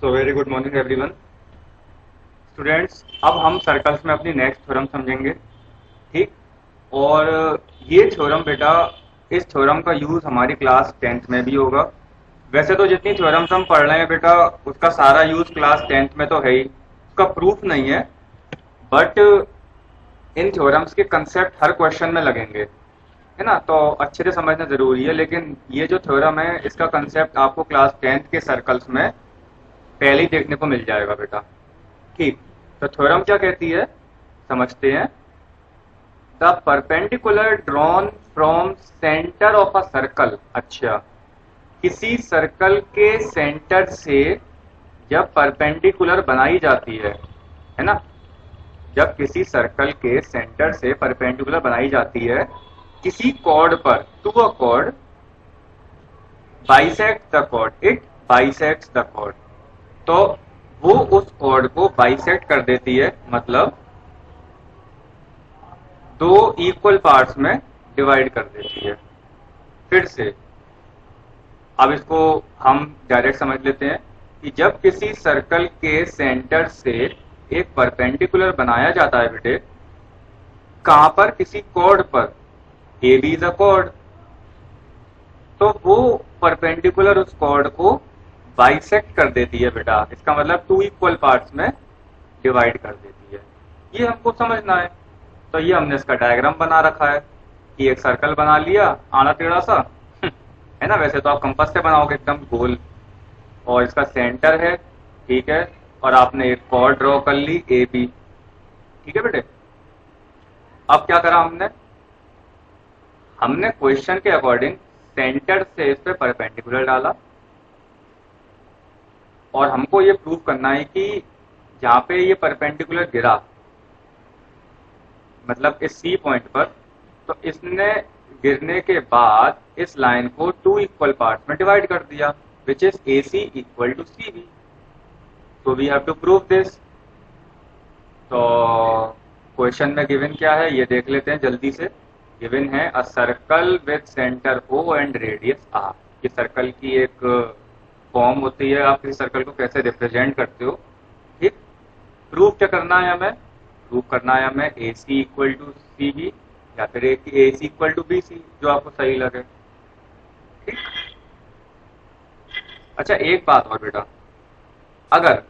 So very good morning everyone students. अब हम circles में अपनी नेक्स्ट थ्योरम समझेंगे। ठीक। और ये थ्योरम बेटा, इस थ्योरम का यूज हमारी क्लास 10th में भी होगा। वैसे तो जितनी थ्योरम्स हम पढ़ रहे हैं बेटा, उसका सारा यूज क्लास 10th में तो है ही, उसका प्रूफ नहीं है। बट इन थ्योरम्स के कंसेप्ट हर क्वेश्चन में लगेंगे, है ना, तो अच्छे से समझना जरूरी है। लेकिन ये जो थ्योरम है, इसका कंसेप्ट आपको क्लास 10th के सर्कल्स में पहले ही देखने को मिल जाएगा बेटा। ठीक। तो थ्योरम क्या कहती है, समझते हैं। The perpendicular drawn from centre of a circle. अच्छा, किसी सर्कल के सेंटर से जब परपेंडिकुलर बनाई जाती है ना, जब किसी सर्कल के सेंटर से परपेंडिकुलर बनाई जाती है किसी कॉर्ड पर, to a chord bisect the chord, it bisects the chord. तो वो उस कॉर्ड को बाइसेक्ट कर देती है, मतलब दो इक्वल पार्ट्स में डिवाइड कर देती है। फिर से अब इसको हम डायरेक्ट समझ लेते हैं कि जब किसी सर्कल के सेंटर से एक परपेंडिकुलर बनाया जाता है बेटे, कहां पर, किसी कॉर्ड पर, A B is a chord, तो वो परपेंडिकुलर उस कॉर्ड को बाइसेक्ट कर देती है बेटा। इसका मतलब टू इक्वल पार्ट्स में डिवाइड कर देती है। ये हमको समझना है। तो ये हमने इसका डायग्राम बना रखा है कि एक सर्कल बना लिया आड़ा टेढ़ा सा, है ना। वैसे तो आप कंपास से बनाओगे एकदम गोल, और इसका सेंटर है, ठीक है। और आपने एक कॉर्ड ड्रॉ कर ली ए बी, ठीक है बेटे। अब क्या करा हमने, हमने क्वेश्चन के अकॉर्डिंग सेंटर से इस पे परपेंडिकुलर डाला, और हमको ये प्रूव करना है कि जहां पे ये परपेंडिकुलर गिरा, मतलब इस सी पॉइंट पर, तो इसने गिरने के बाद इस लाइन को टू इक्वल पार्ट्स में डिवाइड कर दिया, which is A C equal to C B. तो we have to prove this. तो क्वेश्चन में गिवन क्या है ये देख लेते हैं जल्दी से। गिवन है a circle with centre O and radius R. ये सर्कल की एक फॉर्म होती है, आप किसी सर्कल को कैसे रिप्रेजेंट करते हो। ठीक। प्रूव क्या करना है हमें, प्रूव करना है हमें ए C equal to C B, या फिर ए C equal to B C, जो आपको सही लगे। ठीक। अच्छा, एक बात और बेटा, अगर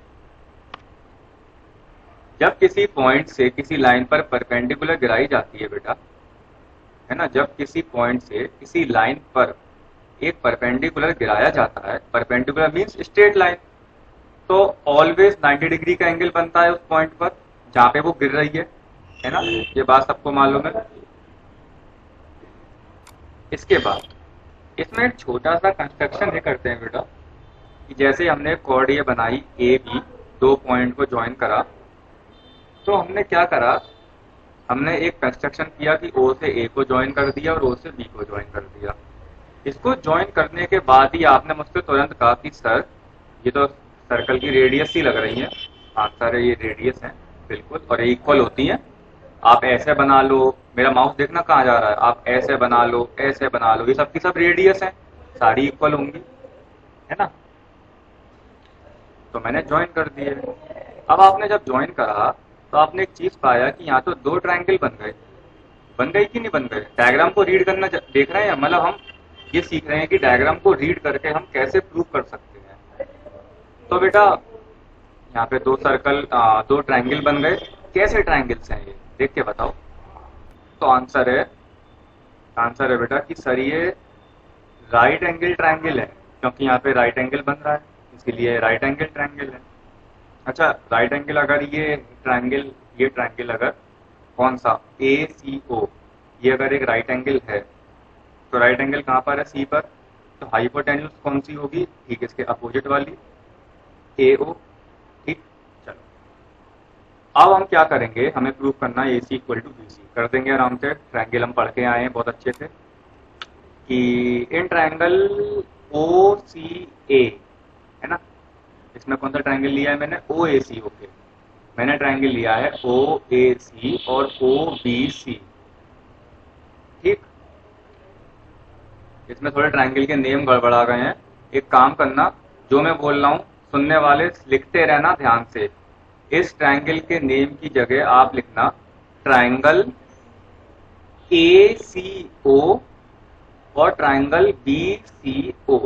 जब किसी पॉइंट से किसी लाइन पर परपेंडिकुलर गिराई जाती है बेटा, है ना, जब किसी पॉइंट से किसी लाइन पर एक परपेंडिकुलर गिराया जाता है, परपेंडिकुलर मीन्स स्ट्रेट लाइन, तो ऑलवेज 90 डिग्री का एंगल बनता है उस पॉइंट पर जहां पे वो गिर रही है ना। ये बात सबको मालूम है। इसके बाद इसमें एक छोटा सा कंस्ट्रक्शन ये करते हैं बेटा, कि जैसे हमने कॉर्ड ये बनाई ए बी, दो पॉइंट को ज्वाइन करा, तो हमने क्या करा, हमने एक कंस्ट्रक्शन किया कि ओ से ए को ज्वाइन कर दिया और ओ से बी को ज्वाइन कर दिया। इसको ज्वाइन करने के बाद ही आपने मुझसे तुरंत कहा कि सर ये तो सर्कल की रेडियस ही लग रही है। हाँ सर, ये रेडियस है बिल्कुल, और ये इक्वल होती है। आप ऐसे बना लो, मेरा माउस देखना कहाँ जा रहा है, आप ऐसे बना लो, ऐसे बना लो, ये सब की सब रेडियस है, सारी इक्वल होंगी, है ना। तो मैंने ज्वाइन कर दिए। अब आपने जब ज्वाइन करा तो आपने एक चीज पाया कि यहाँ तो दो ट्रायंगल बन गए। बन गई कि नहीं बन गए? डायग्राम को रीड करना देख रहे हैं, मतलब हम ये सीख रहे हैं कि डायग्राम को रीड करके हम कैसे प्रूव कर सकते हैं। तो बेटा यहाँ पे दो सर्कल, दो ट्रायंगल बन गए। कैसे ट्रायंगल्स हैं ये, देख के बताओ। तो आंसर है बेटा कि सर ये राइट एंगल ट्रायंगल है, क्योंकि यहाँ पे राइट एंगल बन रहा है, इसीलिए राइट एंगल ट्रायंगल है। अच्छा, राइट एंगल अगर ये ट्रायंगल अगर कौन सा, ए सी ओ, ये अगर एक राइट एंगल है, तो राइट एंगल कहाँ पर है, सी पर। तो हाइपोटेन्यूज कौन सी होगी, ठीक इसके अपोजिट वाली, ए ओ। ठीक। चलो, अब हम क्या करेंगे, हमें प्रूव करना है ए C equal to B C. कर देंगे आराम से, ट्रायंगल हम पढ़ के आए हैं बहुत अच्छे से कि इन ट्रायंगल ओ सी ए, है ना, इसमें कौन सा ट्रायंगल लिया है मैंने, ओ ए सी। ओके, मैंने ट्रायंगल लिया है ओ ए सी और ओ बी सी। ठीक। इसमें थोड़े ट्रायंगल के नेम गड़बड़ा गए हैं। एक काम करना, जो मैं बोल रहा हूँ सुनने वाले लिखते रहना ध्यान से। इस ट्रायंगल के नेम की जगह आप लिखना ट्रायंगल ACO और ट्रायंगल BCO।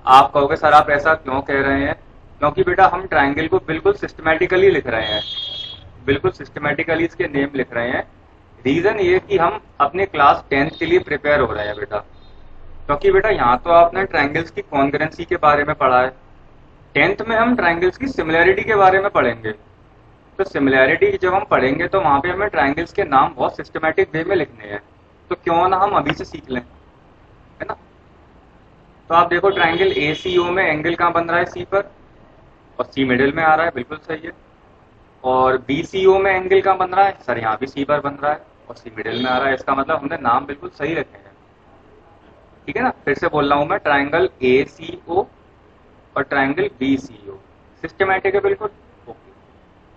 आप कहोगे सर आप ऐसा क्यों कह रहे हैं? क्योंकि बेटा हम ट्रायंगल को बिल्कुल सिस्टमैटिकली लिख रहे हैं, बिल्कुल सिस्टमैटिकली इसके नेम लिख रहे हैं। रीजन ये कि हम अपने क्लास 10th के लिए प्रिपेयर हो रहे हैं बेटा। क्योंकि बेटा यहाँ तो आपने ट्रायंगल्स की कॉन्ग्रुएंसी के बारे में पढ़ा है, 10th में हम ट्रायंगल्स की सिमिलैरिटी के बारे में पढ़ेंगे। तो सिमिलैरिटी जब हम पढ़ेंगे तो वहां पे हमें ट्रायंगल्स के नाम बहुत सिस्टमैटिक वे में लिखने हैं, तो क्यों ना हम अभी से सीख लें, है ना। तो आप देखो ट्रायंगल ACO में एंगल कहाँ बन रहा है? C पर, और C मिडिल में आ रहा है, बिल्कुल सही है। और BCO में एंगल कहाँ बन रहा है? सर यहाँ भी C पर बन रहा है और C मिडिल में आ रहा है। इसका मतलब हमने नाम बिल्कुल सही रखे हैं, ठीक है ना। फिर से बोल रहा हूं मैं, ट्रायंगल ACO और ट्रायंगल BCO सिस्टमैटिक है बिल्कुल। ओके,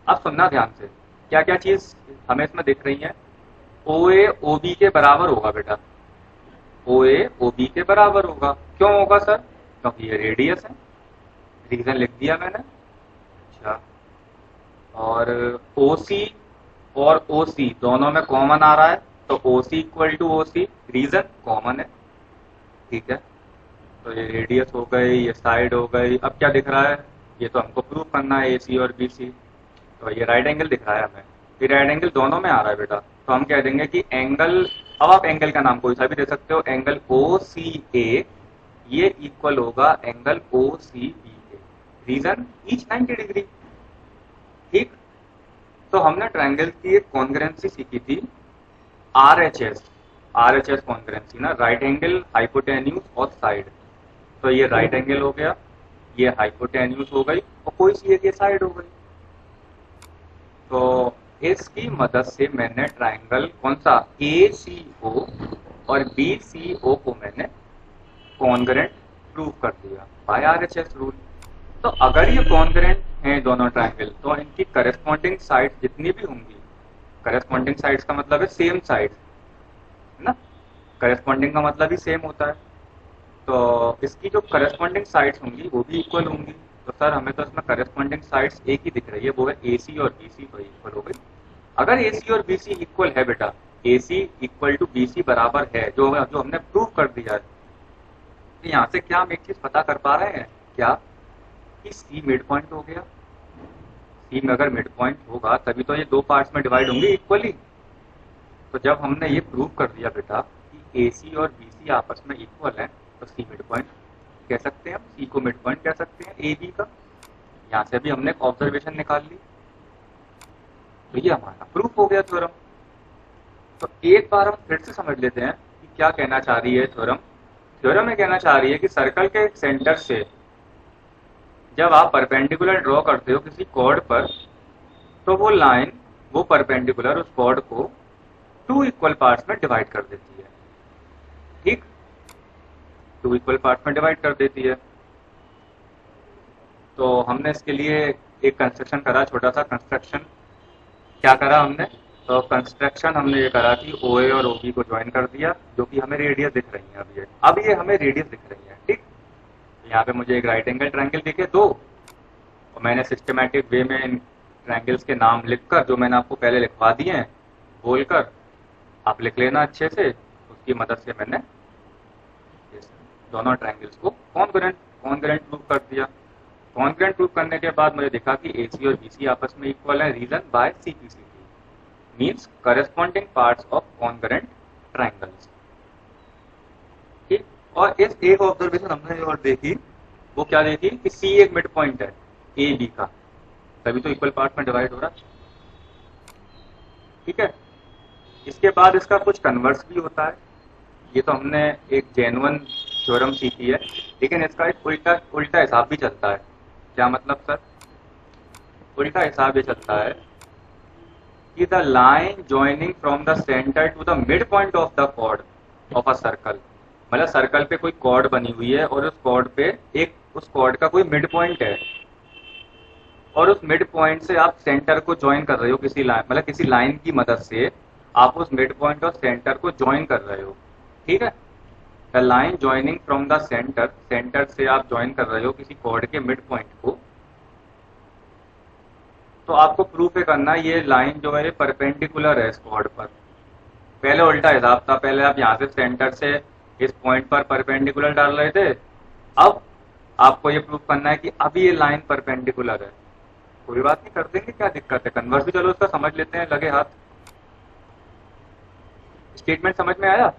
अब सुनना ध्यान से, क्या क्या चीज हमें इसमें दिख रही है। OA OB के बराबर होगा बेटा, OA OB के बराबर होगा। क्यों होगा सर? क्योंकि ये रेडियस है, रीजन लिख दिया मैंने। अच्छा, और OC और OC दोनों में कॉमन आ रहा है, तो OC equal to OC, reason common है, ठीक है। तो ये रेडियस हो गई, ये साइड हो गई। अब क्या दिख रहा है? ये तो हमको प्रूव करना है AC और BC। तो ये राइट एंगल दिख रहा है हमें, ये राइट एंगल दोनों में आ रहा है बेटा। तो हम कह देंगे कि एंगल, अब आप एंगल का नाम कोई सा भी दे सकते हो, एंगल OCA ये इक्वल होगा एंगल OCB के, रीजन ईच 90 डिग्री, ठीक। तो हमने ट्रायंगल की एक कॉन्ग्रुएंसी सीखी थी, RHS कॉन्ग्रुएंसी ना, राइट एंगल, हाइपोटेन्यूज और साइड। तो ये राइट एंगल हो गया, ये हाइपोटेन्यूज हो गई और कोई सी एक ये साइड हो गई। तो इसकी मदद से मैंने ट्रायंगल कौन सा ACO और BCO को मैंने कॉन्ग्रुएंट प्रूव कर दिया बाय RHS रूल। तो अगर ये कॉन्ग्रुएंट हैं दोनों ट्रायंगल, तो इनकी करस्पॉन्डिंग साइड जितनी भी होंगी, करस्पॉन्डिंग साइड्स का मतलब है सेम साइड, है ना, करस्पॉन्डिंग का मतलब ही सेम होता है। तो इसकी जो करस्पॉन्डिंग साइड्स होंगी वो भी इक्वल होंगी। तो सर हमें तो इसमें करस्पॉन्डिंग साइड्स एक ही दिख रही है, वो है AC और BC, तो इक्वल हो गई। अगर AC और BC इक्वल है बेटा, AC इक्वल टू BC बराबर है, जो हमने प्रूव कर दिया है, तो यहाँ से क्या हम एक चीज पता कर पा रहे हैं क्या, कि C मिड पॉइंट हो गया। C में अगर मिड पॉइंट होगा तभी तो ये दो पार्ट्स में डिवाइड होंगे इक्वली। तो जब हमने ये प्रूव कर दिया बेटा कि AC और BC आपस में इक्वल है, तो C मिड पॉइंट कह सकते हैं, हम C को मिड पॉइंट कह सकते हैं AB का। यहाँ से भी हमने एक ऑब्जर्वेशन निकाल ली, तो ये हमारा प्रूफ हो गया थ्योरम। तो एक बार हम फिर से समझ लेते हैं कि क्या कहना चाह रही है थ्योरम। थ्योरम में कहना चाह रही है कि सर्कल के सेंटर से जब आप परपेंडिकुलर ड्रॉ करते हो किसी कॉर्ड पर, तो वो लाइन, वो परपेंडिकुलर उस कॉर्ड को 2 इक्वल पार्ट्स में डिवाइड कर देती है, ठीक, 2 इक्वल पार्ट्स में डिवाइड कर देती है। तो हमने इसके लिए एक कंस्ट्रक्शन करा, छोटा सा कंस्ट्रक्शन। क्या करा हमने? तो कंस्ट्रक्शन हमने ये करा कि OA और OB को ज्वाइन कर दिया, जो कि हमें रेडियस दिख रही है। अब ये हमें रेडियस दिख रही है, ठीक। यहाँ पे मुझे एक राइट एंगल ट्रायंगल दिखे दो, और मैंने सिस्टमैटिक वे में इन ट्रायंगल्स के नाम लिखकर, जो मैंने आपको पहले लिखवा दिए हैं बोलकर, आप लिख लेना अच्छे से, उसकी मदद से मैंने दोनों ट्रायंगल्स को कॉन्ग्रुएंट प्रूव कर दिया। कॉन्ग्रुएंट प्रूव करने के बाद मुझे दिखा कि AC और BC आपस में इक्वल है, reason by CPCT means corresponding parts of congruent triangles, ठीक। और इस एक ऑब्जर्वेशन हमने और देखी, वो क्या देखी कि C एक मिड पॉइंट है AB का, तभी तो इक्वल पार्ट में डिवाइड हो रहा है, ठीक है। इसके बाद इसका कुछ कन्वर्स भी होता है, ये तो हमने एक जेन्युइन थ्योरम सीखी है, लेकिन इसका एक उल्टा हिसाब भी चलता है। क्या मतलब सर? उल्टा हिसाब ये चलता है कि the line joining from the centre to the mid point of the chord of a circle, मतलब सर्कल पे कोई कॉर्ड बनी हुई है और उस कॉर्ड पे एक, उस कॉर्ड का कोई मिड पॉइंट है, और उस मिड पॉइंट से आप सेंटर को ज्वाइन कर रहे हो किसी लाइन, मतलब किसी लाइन की मदद से आप उस मिड पॉइंट और सेंटर को ज्वाइन कर रहे हो, ठीक है। The line joining from the centre, centre से आप ज्वाइन कर रहे हो किसी कॉर्ड के मिड पॉइंट को, तो आपको प्रूफ ये करना है ये लाइन जो है ये परपेंडिकुलर है इस कॉर्ड पर। पहले उल्टा हिसाब था, पहले आप यहाँ से सेंटर से इस पॉइंट पर परपेंडिकुलर डाल रहे थे, अब आपको ये प्रूफ करना है कि अभी ये लाइन परपेंडिकुलर है। कोई बात नहीं, कर देंगे, क्या दिक्कत है, कन्वर्स भी चलो उसका समझ लेते हैं, लगे हाथ। स्टेटमेंट समझ में आया?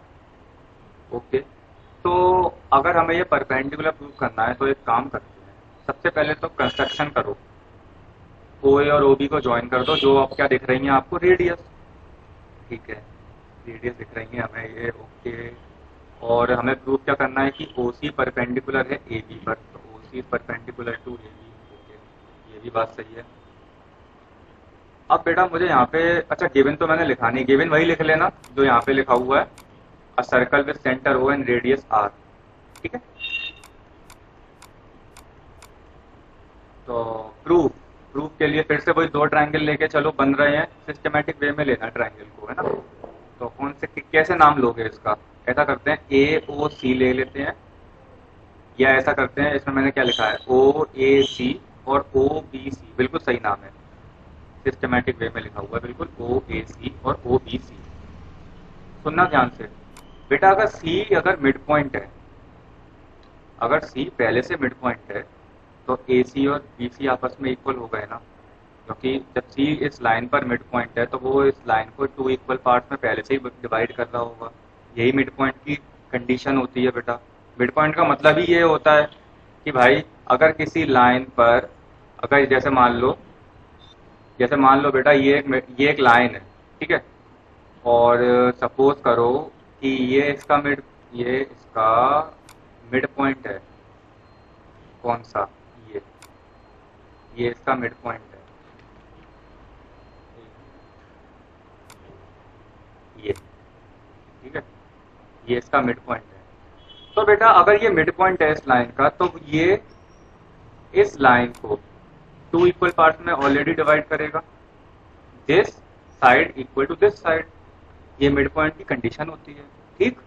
ओके। तो अगर हमें ये परपेंडिकुलर प्रूफ करना है तो एक काम करते हैं, सबसे पहले तो कंस्ट्रक्शन करो, ओ ए और ओ बी को ज्वाइन कर दो, जो अब क्या दिख रही है आपको, रेडियस, ठीक है, रेडियस दिख रही है हमें ये, ओके। और हमें प्रूफ क्या करना है कि ओ सी परपेंडिकुलर है ए बी पर, तो O C perpendicular to A B, okay, ये भी बात सही है। अब बेटा मुझे यहाँ पे, अच्छा गिवन तो मैंने लिखा नहीं, गिवन वही लिख लेना जो यहाँ पे लिखा हुआ है, a circle with centre O and radius R, ठीक है। तो प्रूफ, प्रूफ के लिए फिर से वही दो ट्रायंगल लेके चलो, बन रहे हैं, सिस्टमेटिक वे में लेना ट्रायंगल को, है ना। तो कौन से, कैसे नाम लोगे इसका, ऐसा करते हैं ए ओ सी ले लेते हैं, या ऐसा करते हैं, इसमें मैंने क्या लिखा है, ओ ए सी और ओ बी सी, बिल्कुल सही नाम है, सिस्टमेटिक वे में लिखा हुआ है बिल्कुल, ओ ए सी और ओ बी सी। सुनना ध्यान से बेटा, अगर सी अगर मिड पॉइंट है, अगर सी पहले से मिड पॉइंट है, तो ए सी और बी सी आपस में इक्वल हो गए ना, क्योंकि जब सी इस लाइन पर मिड पॉइंट है तो वो इस लाइन को टू इक्वल पार्ट्स में पहले से ही डिवाइड कर रहा होगा, यही मिड पॉइंट की कंडीशन होती है बेटा। मिड पॉइंट का मतलब ही ये होता है कि भाई अगर किसी लाइन पर, अगर जैसे मान लो बेटा ये एक लाइन है, ठीक है, और सपोज करो कि ये इसका मिड पॉइंट है, कौन सा, ये इसका मिड पॉइंट है, ये, ठीक है, ये इसका मिड पॉइंट है। तो बेटा अगर ये मिड पॉइंट है इस लाइन का, तो ये इस लाइन को टू इक्वल पार्ट में ऑलरेडी डिवाइड करेगा, this side equal to this side, ये मिड पॉइंट की कंडीशन होती है, ठीक।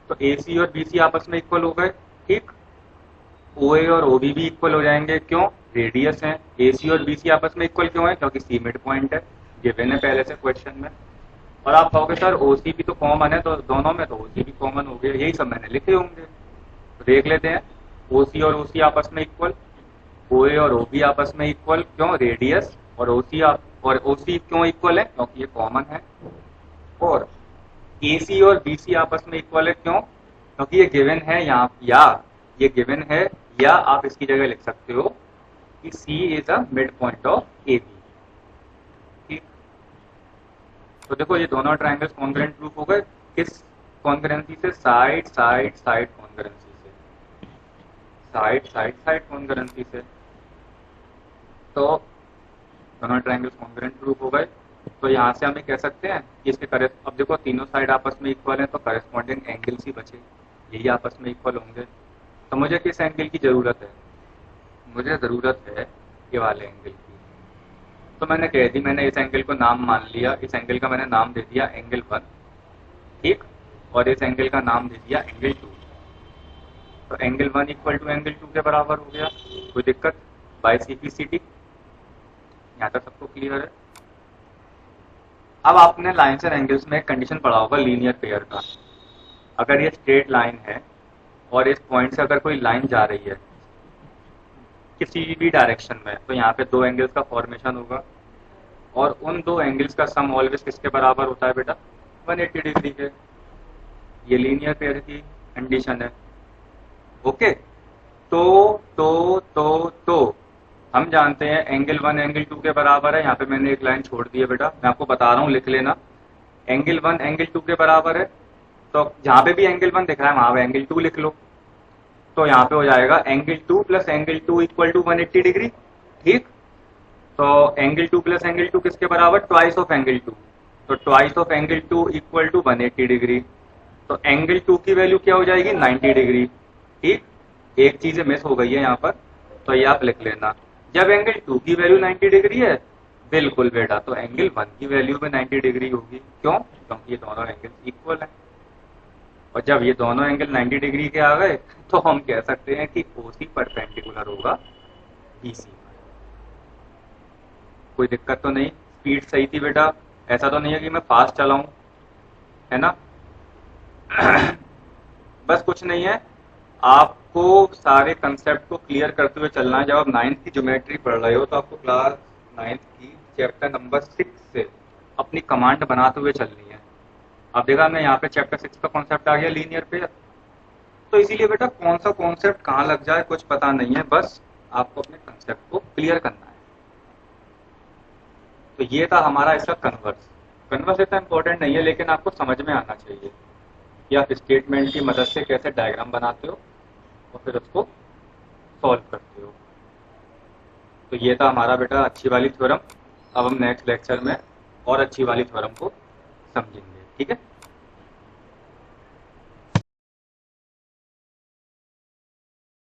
तो ए सी और बी सी आपस में इक्वल हो गए, ठीक। ओ ए और ओ बी भी इक्वल हो जाएंगे, क्यों, रेडियस है। ए सी और बी सी आपस में इक्वल क्यों है, क्योंकि सी मिड पॉइंट है, गिवन है पहले से क्वेश्चन में। और आप कहोगे सर ओ सी भी तो कॉमन है, तो दोनों में तो ओ सी भी कॉमन हो गया, यही सब मैंने लिखे होंगे। तो देख लेते हैं, ओ सी और ओ सी आपस में इक्वल, ओ ए और ओ बी आपस में इक्वल, क्यों, रेडियस, और ओ सी क्यों इक्वल है, क्योंकि ये कॉमन है। और ए सी और बी सी आपस में इक्वल है, क्यों, क्योंकि ये गिवन है यहाँ, या ये गिवन है, या आप इसकी जगह लिख सकते हो कि C is a mid point of A B, ठीक। तो देखो ये दोनों ट्रायंगल्स कॉन्ग्रुएंट प्रूफ हो गए, किस कॉन्ग्रुएंसी से, साइड साइड साइड कॉन्ग्रुएंसी से, साइड साइड साइड कॉन्ग्रुएंसी से। तो दोनों ट्रायंगल्स कॉन्ग्रुएंट प्रूफ हो गए। तो यहाँ से हमें कह सकते हैं कि इसके अब देखो तीनों साइड आपस में इक्वल है, तो करेस्पॉन्डिंग एंगल्स ही बचे, यही आपस में इक्वल होंगे। तो मुझे किस एंगल की जरूरत है, मुझे जरूरत है ये वाले एंगल की। तो मैंने कह दी, मैंने इस एंगल को नाम मान लिया, इस एंगल का मैंने नाम दे दिया एंगल 1, ठीक, और इस एंगल का नाम दे दिया एंगल 2। तो एंगल 1 इक्वल टू एंगल 2 के बराबर हो गया, कोई दिक्कत, बाय सिंप्लिसिटी। यहाँ तक सबको क्लियर है? अब आपने लाइन्स एंड एंगल्स में एक कंडीशन पढ़ा होगा लीनियर पेयर का। अगर ये स्ट्रेट लाइन है और इस पॉइंट से अगर कोई लाइन जा रही है किसी भी डायरेक्शन में, तो यहाँ पे दो एंगल्स का फॉर्मेशन होगा, और उन दो एंगल्स का सम ऑलवेज किसके बराबर होता है बेटा, 180 डिग्री के। ये लीनियर पेयर की कंडीशन है, ओके। तो हम जानते हैं एंगल 1 एंगल 2 के बराबर है। यहाँ पे मैंने एक लाइन छोड़ दी है बेटा, मैं आपको बता रहा हूँ, लिख लेना, एंगल 1 एंगल 2 के बराबर है। तो जहाँ पे भी एंगल 1 दिख रहा है वहां पे एंगल 2 लिख लो। तो यहाँ पे हो जाएगा angle 2 plus angle 2 equal to 180 degree, ठीक। तो एंगल 2 प्लस एंगल 2 किसके बराबर, ट्वाइस ऑफ एंगल 2। तो twice of angle 2 equal to 180 degree. तो एंगल 2 की वैल्यू क्या हो जाएगी, 90 डिग्री, ठीक। एक चीज मिस हो गई है यहाँ पर, तो ये आप लिख लेना। जब एंगल 2 की वैल्यू 90 डिग्री है, बिल्कुल बेटा, तो एंगल 1 की वैल्यू भी 90 डिग्री होगी, क्यों, क्योंकि ये दोनों एंगल इक्वल हैं। और जब ये दोनों एंगल 90 डिग्री के आ गए तो हम कह सकते हैं कि OC परपेंडिकुलर होगा BC पर। कोई दिक्कत तो नहीं, स्पीड सही थी बेटा, ऐसा तो नहीं है कि मैं फास्ट चलाऊं, है ना। बस कुछ नहीं है, आपको सारे कंसेप्ट को क्लियर करते हुए चलना है। जब आप 9th की ज्योमेट्री पढ़ रहे हो तो आपको क्लास 9th की चैप्टर नंबर 6 से अपनी कमांड बनाते हुए चलनी है। अब देखा मैं यहाँ पे चैप्टर 6 का कॉन्सेप्ट आ गया लीनियर पे, तो इसीलिए बेटा कौन सा कॉन्सेप्ट कहाँ लग जाए कुछ पता नहीं है, बस आपको अपने कंसेप्ट को क्लियर करना है। तो ये था हमारा इसका कन्वर्स। कन्वर्स इतना इंपॉर्टेंट नहीं है, लेकिन आपको समझ में आना चाहिए कि आप स्टेटमेंट की मदद से कैसे डायग्राम बनाते हो और फिर उसको सॉल्व करते हो। तो ये था हमारा बेटा अच्छी वाली थ्योरम। अब हम नेक्स्ट लेक्चर में और अच्छी वाली थ्योरम को समझेंगे, ठीक है।